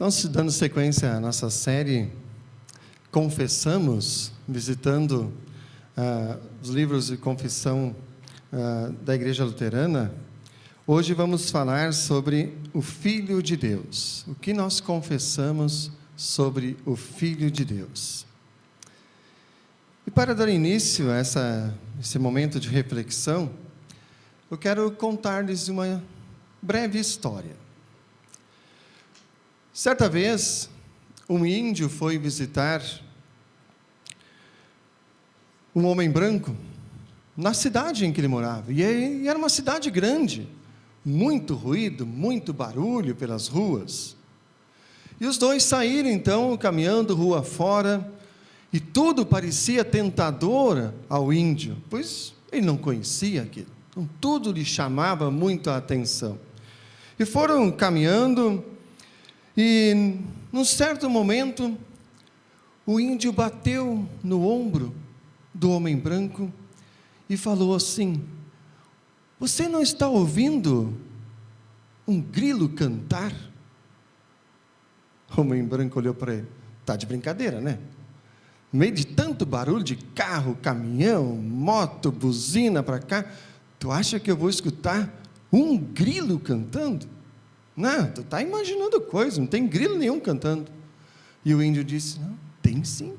Então, dando sequência à nossa série Confessamos, visitando os livros de confissão da Igreja Luterana, hoje vamos falar sobre o Filho de Deus. O que nós confessamos sobre o Filho de Deus? E para dar início a esse momento de reflexão, eu quero contar-lhes uma breve história. Certa vez, um índio foi visitar um homem branco na cidade em que ele morava. E era uma cidade grande, muito ruído, muito barulho pelas ruas. E os dois saíram, então, caminhando rua fora, e tudo parecia tentador ao índio, pois ele não conhecia aquilo. Então, tudo lhe chamava muito a atenção. E foram caminhando, e, num certo momento, o índio bateu no ombro do homem branco e falou assim: "Você não está ouvindo um grilo cantar?" O homem branco olhou para ele: "Está de brincadeira, né? No meio de tanto barulho de carro, caminhão, moto, buzina para cá, tu acha que eu vou escutar um grilo cantando? Não, tu está imaginando coisa, não tem grilo nenhum cantando." E o índio disse: "Não, tem sim."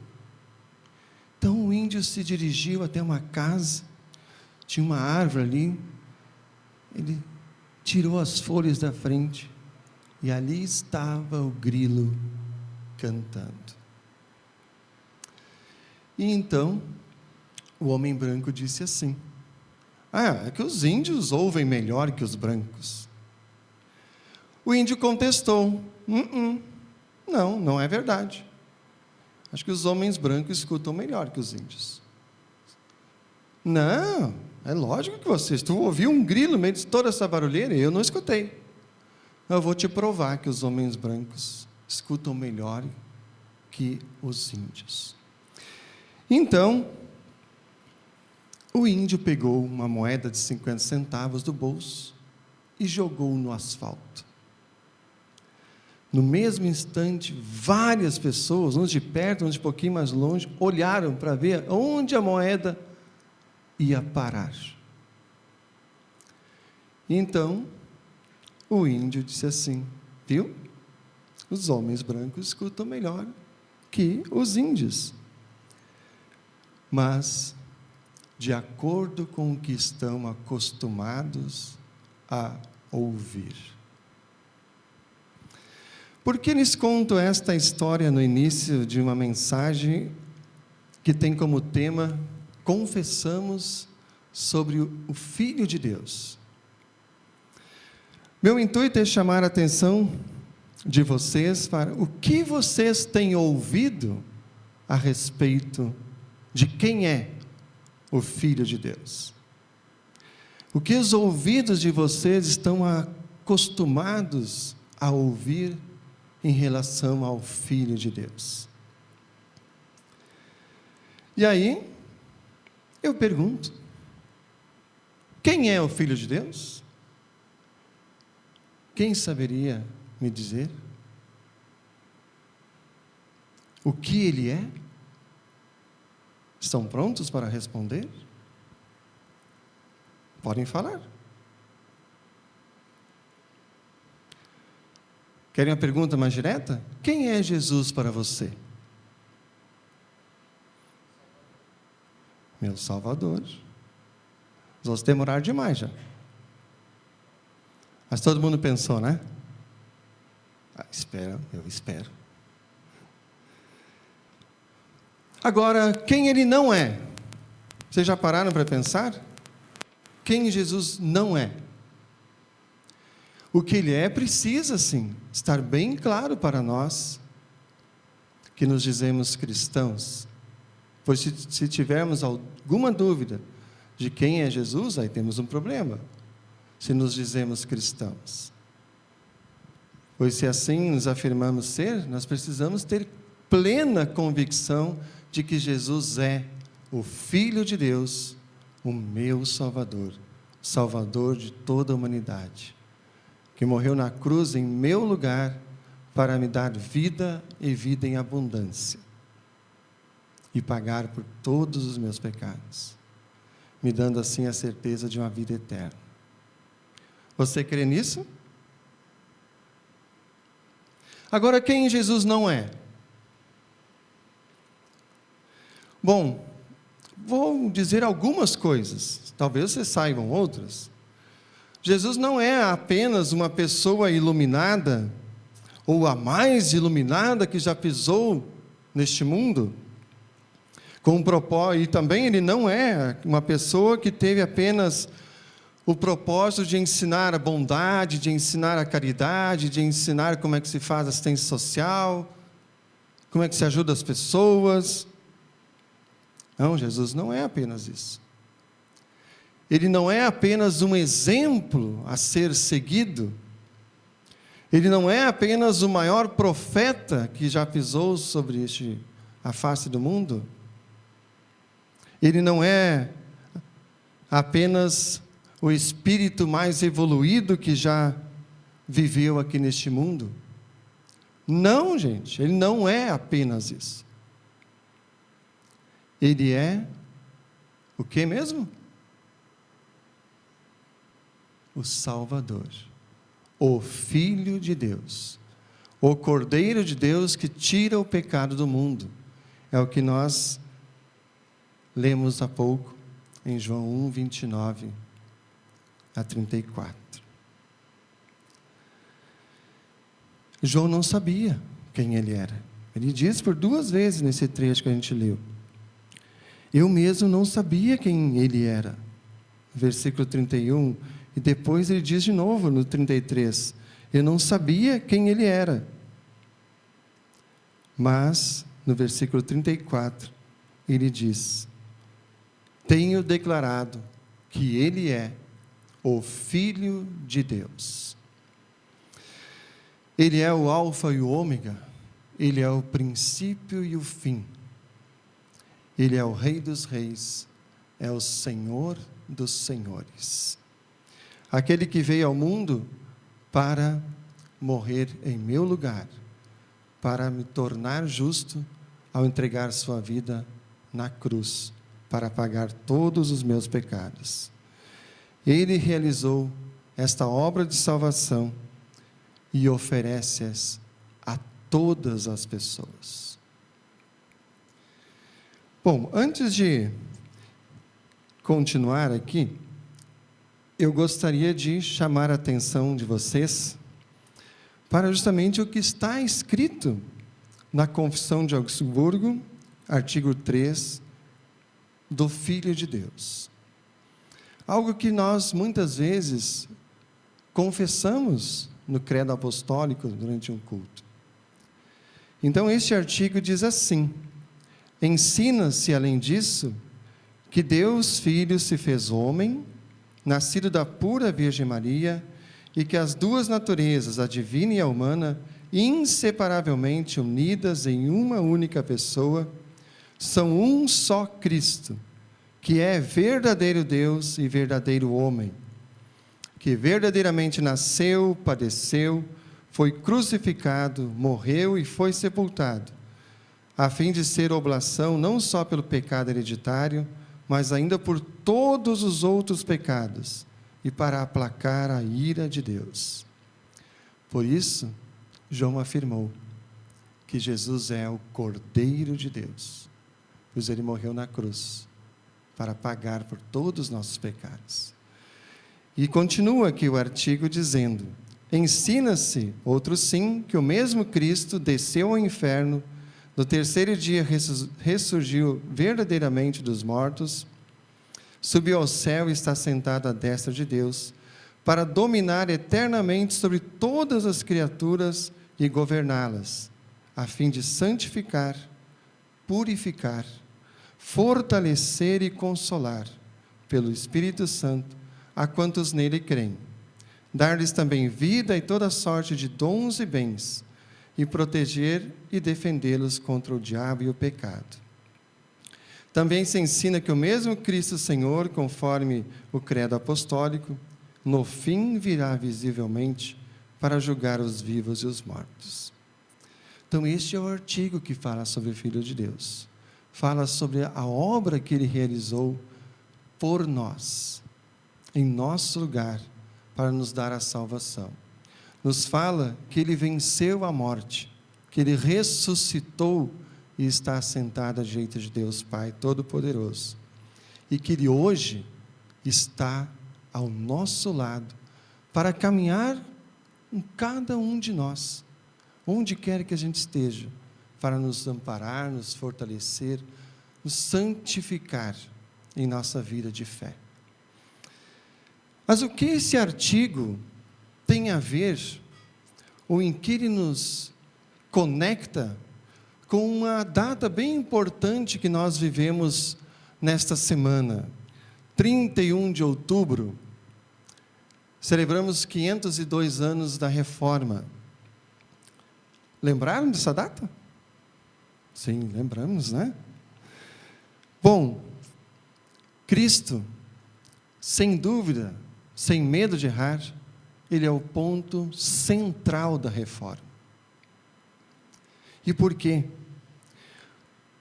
Então o índio se dirigiu até uma casa, tinha uma árvore ali, ele tirou as folhas da frente, e ali estava o grilo cantando. E então, o homem branco disse assim: é que os índios ouvem melhor que os brancos." O índio contestou: não é verdade. Acho que os homens brancos escutam melhor que os índios." "Não, é lógico que vocês. Tu ouviu um grilo no meio de toda essa barulheira e eu não escutei." "Eu vou te provar que os homens brancos escutam melhor que os índios." Então, o índio pegou uma moeda de 50 centavos do bolso e jogou no asfalto. No mesmo instante, várias pessoas, uns de perto, uns de um pouquinho mais longe, olharam para ver onde a moeda ia parar. Então, o índio disse assim: "Viu? Os homens brancos escutam melhor que os índios. Mas, de acordo com o que estão acostumados a ouvir." Por que lhes conto esta história no início de uma mensagem que tem como tema Confessamos sobre o Filho de Deus? Meu intuito é chamar a atenção de vocês para o que vocês têm ouvido a respeito de quem é o Filho de Deus. O que os ouvidos de vocês estão acostumados a ouvir em relação ao Filho de Deus. E aí, eu pergunto: quem é o Filho de Deus? Quem saberia me dizer? O que ele é? Estão prontos para responder? Podem falar. Querem uma pergunta mais direta? Quem é Jesus para você? Meu Salvador. Vamos demorar demais já. Mas todo mundo pensou, né? Eu espero. Agora, quem ele não é? Vocês já pararam para pensar? Quem Jesus não é? O que ele é precisa, sim, estar bem claro para nós, que nos dizemos cristãos. Pois se tivermos alguma dúvida de quem é Jesus, aí temos um problema, se nos dizemos cristãos. Pois se assim nos afirmamos ser, nós precisamos ter plena convicção de que Jesus é o Filho de Deus, o meu Salvador, Salvador de toda a humanidade, que morreu na cruz em meu lugar, para me dar vida e vida em abundância, e pagar por todos os meus pecados, me dando assim a certeza de uma vida eterna. Você crê nisso? Agora, quem Jesus não é? Bom, vou dizer algumas coisas, talvez vocês saibam outras. Jesus não é apenas uma pessoa iluminada, ou a mais iluminada que já pisou neste mundo, com um propósito, e também ele não é uma pessoa que teve apenas o propósito de ensinar a bondade, de ensinar a caridade, de ensinar como é que se faz assistência social, como é que se ajuda as pessoas. Não, Jesus não é apenas isso. Ele não é apenas um exemplo a ser seguido. Ele não é apenas o maior profeta que já pisou sobre a face do mundo. Ele não é apenas o espírito mais evoluído que já viveu aqui neste mundo. Não, gente, ele não é apenas isso. Ele é o que mesmo? O Salvador, o Filho de Deus, o Cordeiro de Deus que tira o pecado do mundo. É o que nós lemos há pouco em João 1, 29 a 34. João não sabia quem ele era. Ele diz por 2 vezes nesse trecho que a gente leu: eu mesmo não sabia quem ele era. Versículo 31, e depois ele diz de novo no 33, eu não sabia quem ele era. Mas, no versículo 34, ele diz: tenho declarado que ele é o Filho de Deus. Ele é o Alfa e o Ômega, ele é o princípio e o fim. Ele é o Rei dos Reis, é o Senhor dos Senhores. Aquele que veio ao mundo para morrer em meu lugar, para me tornar justo ao entregar sua vida na cruz, para pagar todos os meus pecados. Ele realizou esta obra de salvação e oferece-as a todas as pessoas. Bom, antes de continuar aqui, eu gostaria de chamar a atenção de vocês para justamente o que está escrito na Confissão de Augsburgo, artigo 3, do Filho de Deus. Algo que nós, muitas vezes, confessamos no credo apostólico durante um culto. Então, este artigo diz assim: ensina-se, além disso, que Deus Filho se fez homem, nascido da pura Virgem Maria, e que as 2 naturezas, a divina e a humana, inseparavelmente unidas em uma única pessoa, são um só Cristo, que é verdadeiro Deus e verdadeiro homem, que verdadeiramente nasceu, padeceu, foi crucificado, morreu e foi sepultado, a fim de ser oblação não só pelo pecado hereditário, mas ainda por todos os outros pecados, e para aplacar a ira de Deus. Por isso, João afirmou que Jesus é o Cordeiro de Deus, pois ele morreu na cruz para pagar por todos os nossos pecados. E continua aqui o artigo dizendo: ensina-se, outro sim, que o mesmo Cristo desceu ao inferno, no 3º dia ressurgiu verdadeiramente dos mortos, subiu ao céu e está sentado à destra de Deus, para dominar eternamente sobre todas as criaturas e governá-las, a fim de santificar, purificar, fortalecer e consolar, pelo Espírito Santo, a quantos nele creem, dar-lhes também vida e toda sorte de dons e bens, e proteger e defendê-los contra o diabo e o pecado. Também se ensina que o mesmo Cristo Senhor, conforme o credo apostólico, no fim virá visivelmente para julgar os vivos e os mortos. Então, este é o artigo que fala sobre o Filho de Deus. Fala sobre a obra que Ele realizou por nós, em nosso lugar, para nos dar a salvação. Nos fala que Ele venceu a morte, que Ele ressuscitou e está assentado à direita de Deus Pai Todo-Poderoso. E que Ele hoje está ao nosso lado para caminhar com cada um de nós, onde quer que a gente esteja, para nos amparar, nos fortalecer, nos santificar em nossa vida de fé. Mas o que esse artigo tem a ver, ou em que ele nos conecta com uma data bem importante que nós vivemos nesta semana, 31 de outubro, celebramos 502 anos da Reforma. Lembraram dessa data? Sim, lembramos, né? Bom, Cristo, sem dúvida, sem medo de errar, Ele é o ponto central da reforma. E por quê?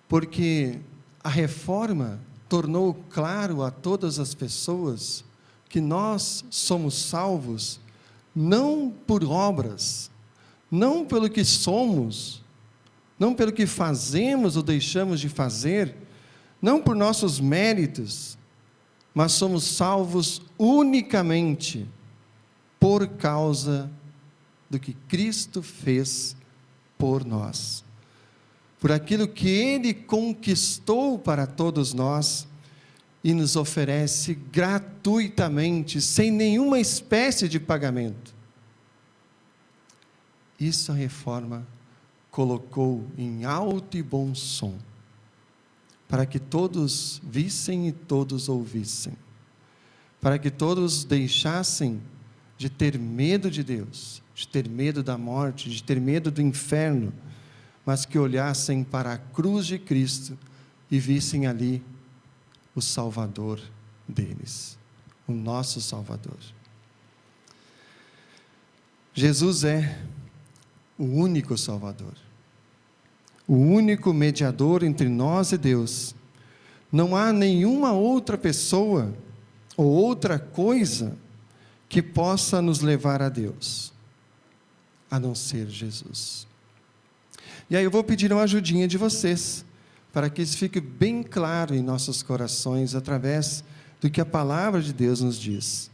Porque a reforma tornou claro a todas as pessoas que nós somos salvos não por obras, não pelo que somos, não pelo que fazemos ou deixamos de fazer, não por nossos méritos, mas somos salvos unicamente por causa do que Cristo fez por nós. Por aquilo que Ele conquistou para todos nós e nos oferece gratuitamente, sem nenhuma espécie de pagamento. Isso a reforma colocou em alto e bom som, para que todos vissem e todos ouvissem, para que todos deixassem de ter medo de Deus, de ter medo da morte, de ter medo do inferno, mas que olhassem para a cruz de Cristo e vissem ali o Salvador deles, o nosso Salvador. Jesus é o único Salvador, o único mediador entre nós e Deus. Não há nenhuma outra pessoa ou outra coisa que possa nos levar a Deus, a não ser Jesus. E aí eu vou pedir uma ajudinha de vocês, para que isso fique bem claro em nossos corações, através do que a palavra de Deus nos diz.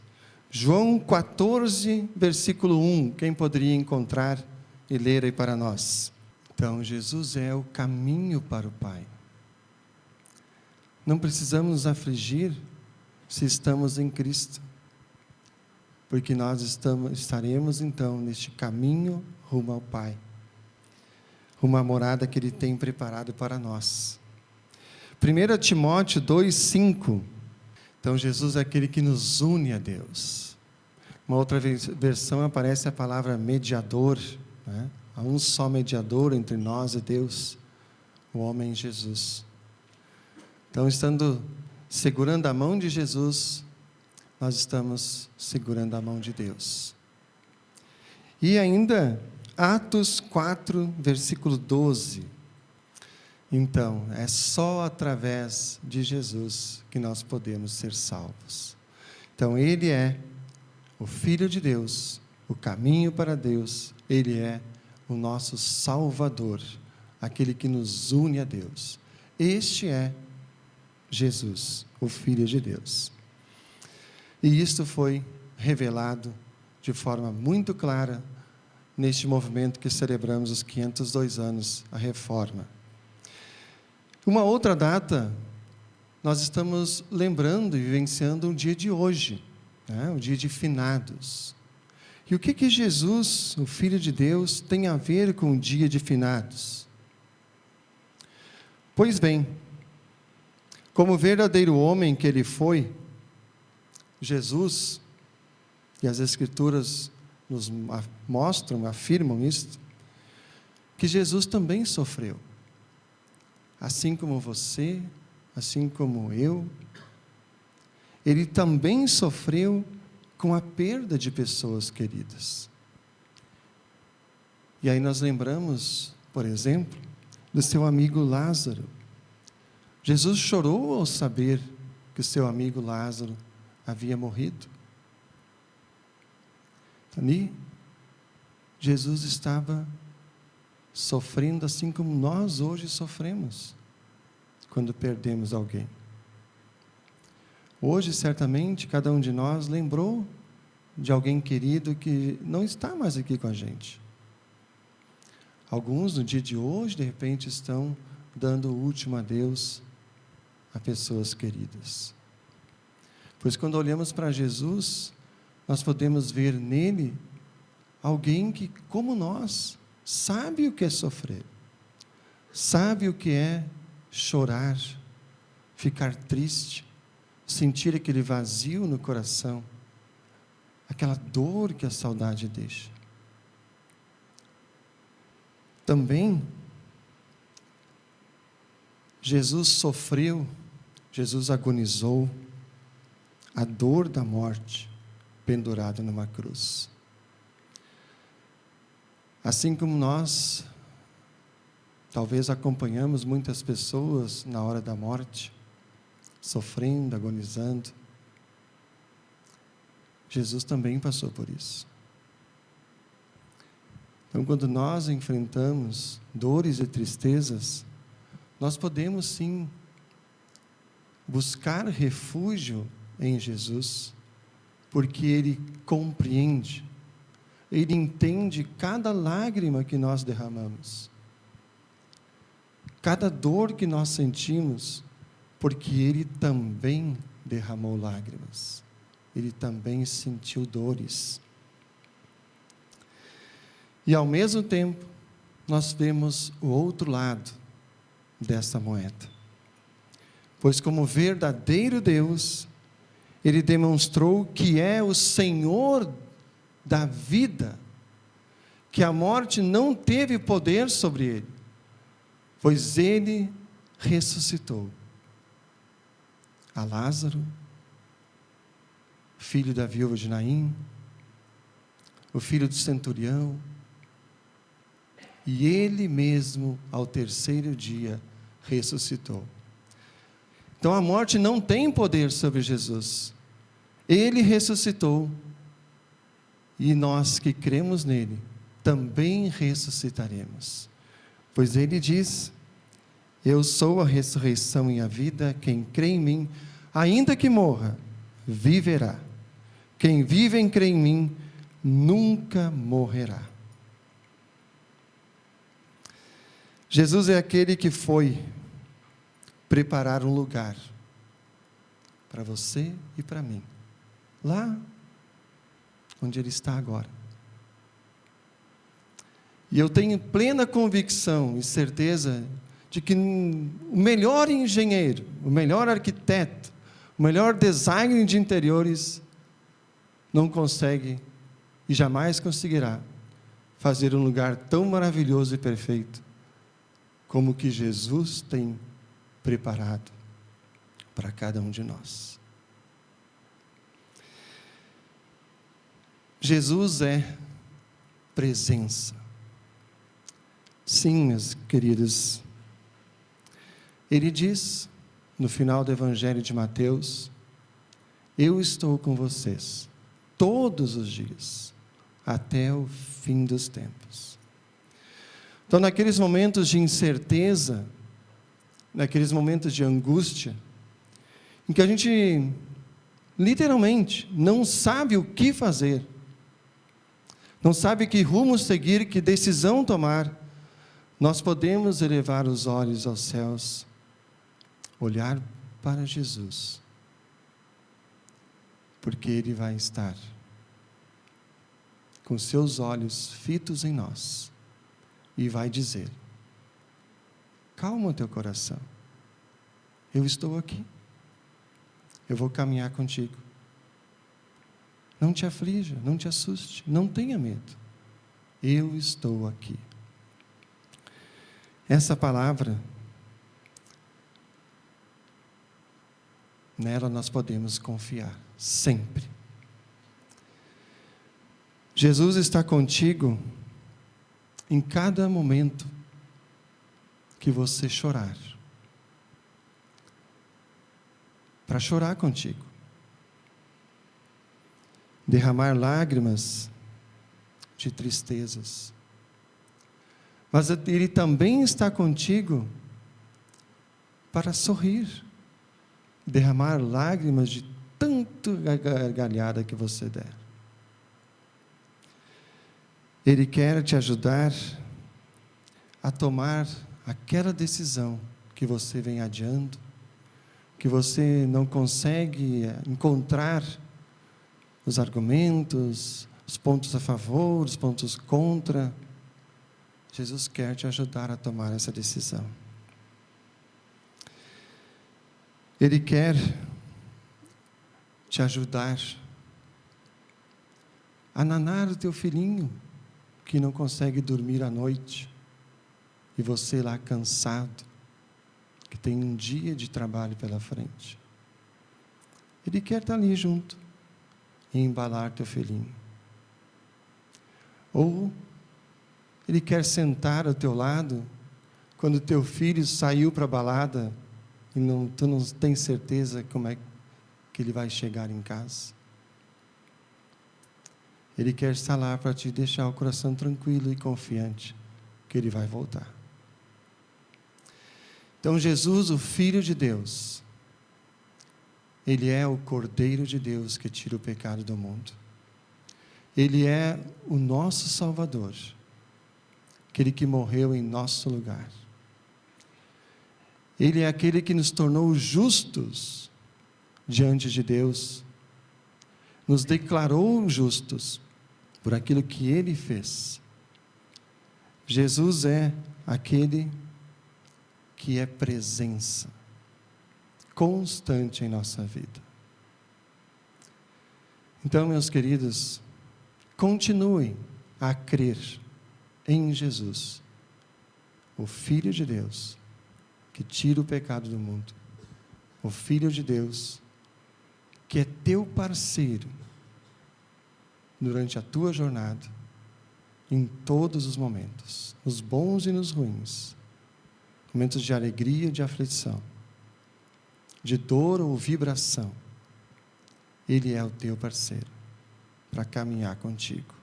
João 14, versículo 1, quem poderia encontrar e ler aí para nós? Então, Jesus é o caminho para o Pai. Não precisamos nos afligir se estamos em Cristo, porque nós estaremos então neste caminho rumo ao Pai, rumo à morada que Ele tem preparado para nós. 1 Timóteo 2,5. Então, Jesus é aquele que nos une a Deus. Uma outra versão aparece a palavra mediador, né? Há um só mediador entre nós e Deus, o homem Jesus. Então, segurando a mão de Jesus, nós estamos segurando a mão de Deus. E ainda, Atos 4, versículo 12. Então, é só através de Jesus que nós podemos ser salvos. Então, Ele é o Filho de Deus, o caminho para Deus, Ele é o nosso Salvador, aquele que nos une a Deus. Este é Jesus, o Filho de Deus. E isto foi revelado de forma muito clara neste movimento que celebramos os 502 anos, a Reforma. Uma outra data, nós estamos lembrando e vivenciando o dia de hoje, né? O dia de finados. E o que Jesus, o Filho de Deus, tem a ver com o dia de finados? Pois bem, como verdadeiro homem que Ele foi, Jesus, e as Escrituras nos mostram, afirmam isso, que Jesus também sofreu. Assim como você, assim como eu, Ele também sofreu com a perda de pessoas queridas. E aí nós lembramos, por exemplo, do seu amigo Lázaro. Jesus chorou ao saber que o seu amigo Lázaro havia morrido. Ali, Jesus estava sofrendo assim como nós hoje sofremos quando perdemos alguém. Hoje, certamente, cada um de nós lembrou de alguém querido que não está mais aqui com a gente. Alguns, no dia de hoje, de repente, estão dando o último adeus a pessoas queridas. Pois quando olhamos para Jesus, nós podemos ver nele alguém que, como nós, sabe o que é sofrer, sabe o que é chorar, ficar triste, sentir aquele vazio no coração, aquela dor que a saudade deixa. Também, Jesus sofreu, Jesus agonizou a dor da morte, pendurado numa cruz. Assim como nós, talvez acompanhamos muitas pessoas na hora da morte, sofrendo, agonizando, Jesus também passou por isso. Então, quando nós enfrentamos dores e tristezas, nós podemos sim buscar refúgio em Jesus, porque Ele compreende, Ele entende cada lágrima que nós derramamos, cada dor que nós sentimos, porque Ele também derramou lágrimas, Ele também sentiu dores. E ao mesmo tempo, nós vemos o outro lado dessa moeda. Pois como verdadeiro Deus, Ele demonstrou que é o Senhor da vida, que a morte não teve poder sobre Ele, pois Ele ressuscitou a Lázaro, filho da viúva de Naim, o filho do centurião, e Ele mesmo, ao terceiro dia, ressuscitou. Então a morte não tem poder sobre Jesus. Ele ressuscitou, e nós que cremos nele, também ressuscitaremos. Pois Ele diz: eu sou a ressurreição e a vida, quem crê em mim, ainda que morra, viverá. Quem vive e crê em mim, nunca morrerá. Jesus é aquele que foi preparar um lugar para você e para mim, lá onde Ele está agora. E eu tenho plena convicção e certeza de que o melhor engenheiro, o melhor arquiteto, o melhor designer de interiores não consegue e jamais conseguirá fazer um lugar tão maravilhoso e perfeito como o que Jesus tem preparado para cada um de nós. Jesus é presença. Sim, meus queridos, Ele diz no final do Evangelho de Mateus: eu estou com vocês todos os dias, até o fim dos tempos. Então, naqueles momentos de incerteza, naqueles momentos de angústia, em que a gente literalmente não sabe o que fazer, não sabe que rumo seguir, que decisão tomar, nós podemos elevar os olhos aos céus, olhar para Jesus, porque Ele vai estar com seus olhos fitos em nós e vai dizer: calma o teu coração, eu estou aqui, eu vou caminhar contigo, não te aflija, não te assuste, não tenha medo, eu estou aqui. Essa palavra, nela nós podemos confiar, sempre. Jesus está contigo em cada momento que você chorar. Para chorar contigo. Derramar lágrimas de tristezas. Mas Ele também está contigo para sorrir. Derramar lágrimas de tanto gargalhada que você der. Ele quer te ajudar a tomar aquela decisão que você vem adiando, que você não consegue encontrar os argumentos, os pontos a favor, os pontos contra. Jesus quer te ajudar a tomar essa decisão. Ele quer te ajudar a nanar o teu filhinho que não consegue dormir à noite, e você lá cansado, que tem um dia de trabalho pela frente. Ele quer estar ali junto e embalar teu filhinho. Ou Ele quer sentar ao teu lado quando teu filho saiu para a balada e tu não tens certeza como é que ele vai chegar em casa. Ele quer estar lá para te deixar o coração tranquilo e confiante que Ele vai voltar. Então Jesus, o Filho de Deus, Ele é o Cordeiro de Deus que tira o pecado do mundo. Ele é o nosso Salvador, aquele que morreu em nosso lugar. Ele é aquele que nos tornou justos diante de Deus, nos declarou justos por aquilo que Ele fez. Jesus é aquele que é presença constante em nossa vida. Então, meus queridos, continuem a crer em Jesus, o Filho de Deus, que tira o pecado do mundo, o Filho de Deus, que é teu parceiro durante a tua jornada, em todos os momentos, nos bons e nos ruins, momentos de alegria e de aflição, de dor ou vibração. Ele é o teu parceiro para caminhar contigo.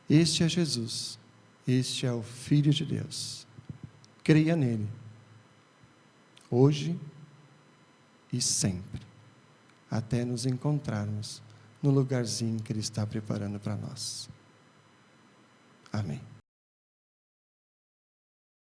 Este é Jesus, este é o Filho de Deus. Creia nele, hoje e sempre, até nos encontrarmos no lugarzinho que Ele está preparando para nós. Amém.